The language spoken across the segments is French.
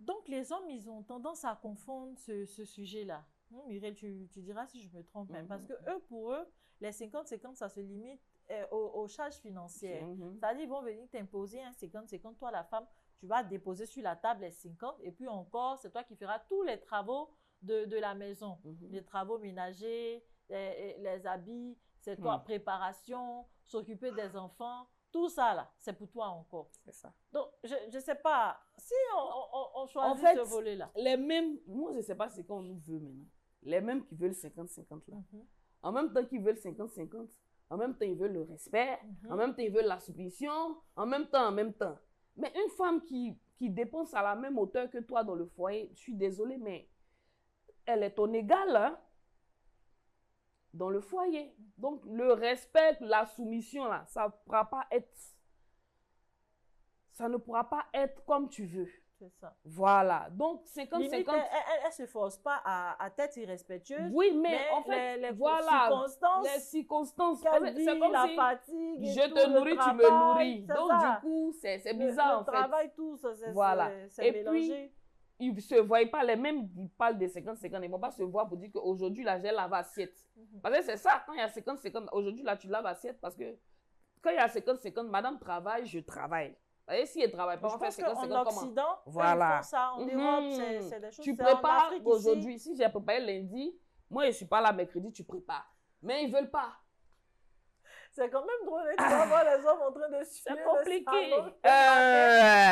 Donc, les hommes, ils ont tendance à confondre ce sujet-là. Mireille, tu diras si je me trompe même. Parce que eux, pour eux, les 50-50, ça se limite aux charges financières. C'est-à-dire, ils vont venir t'imposer un 50-50. Toi, la femme, tu vas déposer sur la table les 50. Et puis encore, c'est toi qui feras tous les travaux de la maison. Les travaux ménagers, les habits, c'est toi, préparation, s'occuper des enfants. Tout ça, là, c'est pour toi encore. C'est ça. Donc, je ne sais pas. Si on choisit en fait, ce volet-là. Les mêmes, moi, je ne sais pas ce qu'on nous veut maintenant. Les mêmes qui veulent 50-50 là. En même temps qu'ils veulent 50-50, en même temps, ils veulent le respect, en même temps, ils veulent la soumission, en même temps. Mais une femme qui dépense à la même hauteur que toi dans le foyer, je suis désolée, mais elle est ton égale, hein, dans le foyer. Donc, le respect, la soumission, là, ça ne pourra pas être comme tu veux. C'est ça. Voilà. Donc, 50-50. Limite, elle ne se force pas à être irrespectueuse. Oui, mais en fait, les circonstances, qu'elle vit, c'est comme la si fatigue, je te nourris, tu me nourris. Donc, ça. du coup, c'est bizarre, en fait. Le travail, tout ça, voilà. c'est mélangé. Puis, ils ne se voient pas, les mêmes qui parlent de 50-50, ils ne vont pas se voir pour dire qu'aujourd'hui, là, j'ai lavé assiette. Parce que c'est ça, quand il y a 50-50, aujourd'hui, là, tu laves assiette parce que quand il y a 50-50, madame travaille, je travaille. Et si elle ne travaille pas, on fait 50-50 comment? En Occident, voilà. ils font ça. En Europe, c'est des choses... Tu prépares aujourd'hui. Si j'ai préparé lundi, moi, je ne suis pas là mercredi, tu prépares. Mais ils ne veulent pas. C'est quand même drôle. Tu vas voir les hommes en train de suivre. C'est compliqué. Donc, la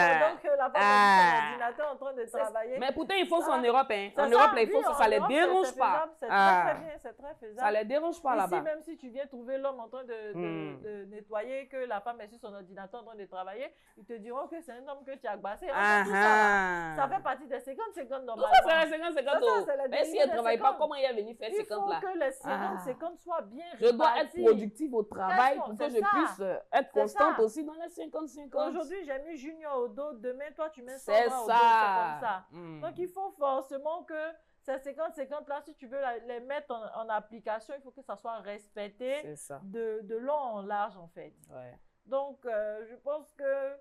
femme est sur l'ordinateur en train de travailler. Mais pourtant, ils font ça en Europe. Hein. En Europe, ils font ça, ça ne les dérange pas. C'est très bien, c'est très faisable. Ça ne les dérange pas là-bas. Ici, même si tu viens trouver l'homme en train de nettoyer, que la femme est sur son ordinateur en train de travailler, ils te diront que c'est un homme que tu as gbassé. Ça fait partie des 50-50 normalement. Ça, c'est les 50-50. Mais si elle ne travaille pas, comment elle est venue faire 50 là? Il faut que les 50-50 soient bien répartis. Je dois être productive au travail pour que je puisse être constante aussi dans les 50-50. Aujourd'hui, j'ai mis Junior au dos, demain, toi, tu mets 100 c'est au dos, c'est comme ça. Donc, il faut forcément que ces 50-50 là, si tu veux les mettre en application, il faut que ça soit respecté de long en large, en fait. Ouais. Donc, je pense que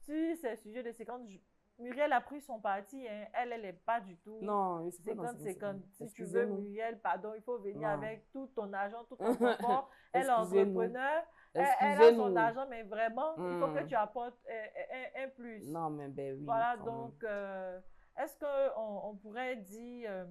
si c'est sujet de 50, Muriel a pris son parti, hein. Elle n'est pas du tout 50-50. Si tu veux, Muriel, pardon, il faut venir avec tout ton argent, tout ton confort. Elle est entrepreneur, elle a son argent, mais vraiment, il faut que tu apportes un plus. Non, mais ben oui. Voilà, donc, est-ce qu'on pourrait dire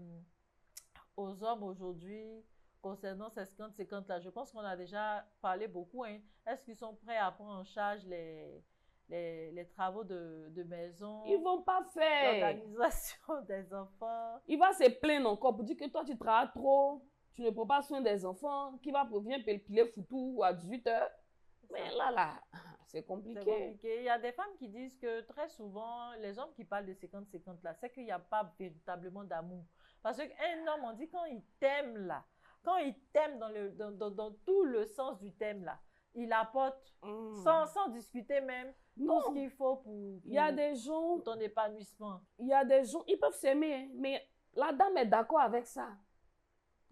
aux hommes aujourd'hui, concernant ces 50-50 là, je pense qu'on a déjà parlé beaucoup, hein. Est-ce qu'ils sont prêts à prendre en charge les travaux de maison? Ils vont pas faire. L'organisation des enfants. Il va se plaindre encore pour dire que toi, tu travailles trop, tu ne prends pas soin des enfants, qui va venir piler foutou à 18h. Mais là, c'est compliqué. Il y a des femmes qui disent que très souvent, les hommes qui parlent de 50-50 là, c'est qu'il n'y a pas véritablement d'amour. Parce qu'un homme, on dit quand il t'aime là, quand il t'aime dans tout le sens du thème là, il apporte sans discuter même tout ce qu'il faut pour ton épanouissement. Il y a des gens, ils peuvent s'aimer, hein, mais la dame est d'accord avec ça.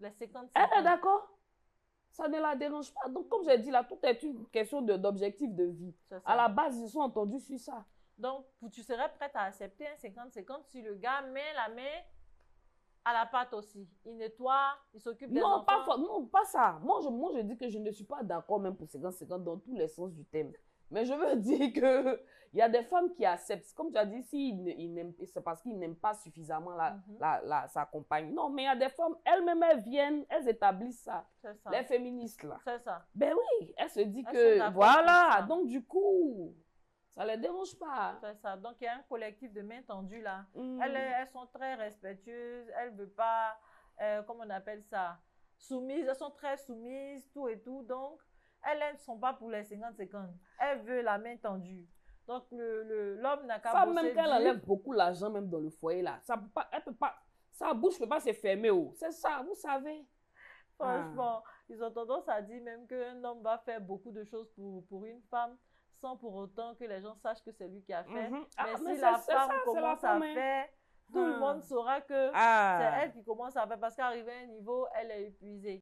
Les 50-50. Elle est d'accord. Ça ne la dérange pas. Donc, comme j'ai dit là, tout est une question d'objectif de vie. À la base, ils sont entendus sur ça. Donc, tu serais prête à accepter un 50-50 si le gars met la main à la pâte aussi. Il nettoie, il s'occupe des enfants. Non, pas ça. Moi, je dis que je ne suis pas d'accord même pour 50-50 dans tous les sens du thème. Mais je veux dire que il y a des femmes qui acceptent. Comme tu as dit, c'est parce qu'ils n'aiment pas suffisamment sa compagne. Non, mais il y a des femmes, elles-mêmes, elles viennent, elles établissent ça. Ça. Les féministes, là. C'est ça. Ben oui, elles se disent que, voilà, donc du coup, ça ne les dérange pas. C'est ça. Donc, il y a un collectif de main tendue, là. Elles sont très respectueuses. Elles ne veulent pas, comment on appelle ça, soumises. Elles sont très soumises, tout et tout. Donc, elles ne sont pas pour les 50-50. Elles veulent la main tendue. Donc, l'homme n'a qu'à bosser. Même quand elle enlève beaucoup l'argent, même dans le foyer, là, elle peut pas, sa bouche ne peut pas se fermer. C'est ça, vous savez. Franchement, ils ont tendance à dire même qu'un homme va faire beaucoup de choses pour une femme, sans pour autant que les gens sachent que c'est lui qui a fait. Mais si la femme commence à faire, tout le monde saura que c'est elle qui commence à faire, parce qu'arriver à un niveau, elle est épuisée.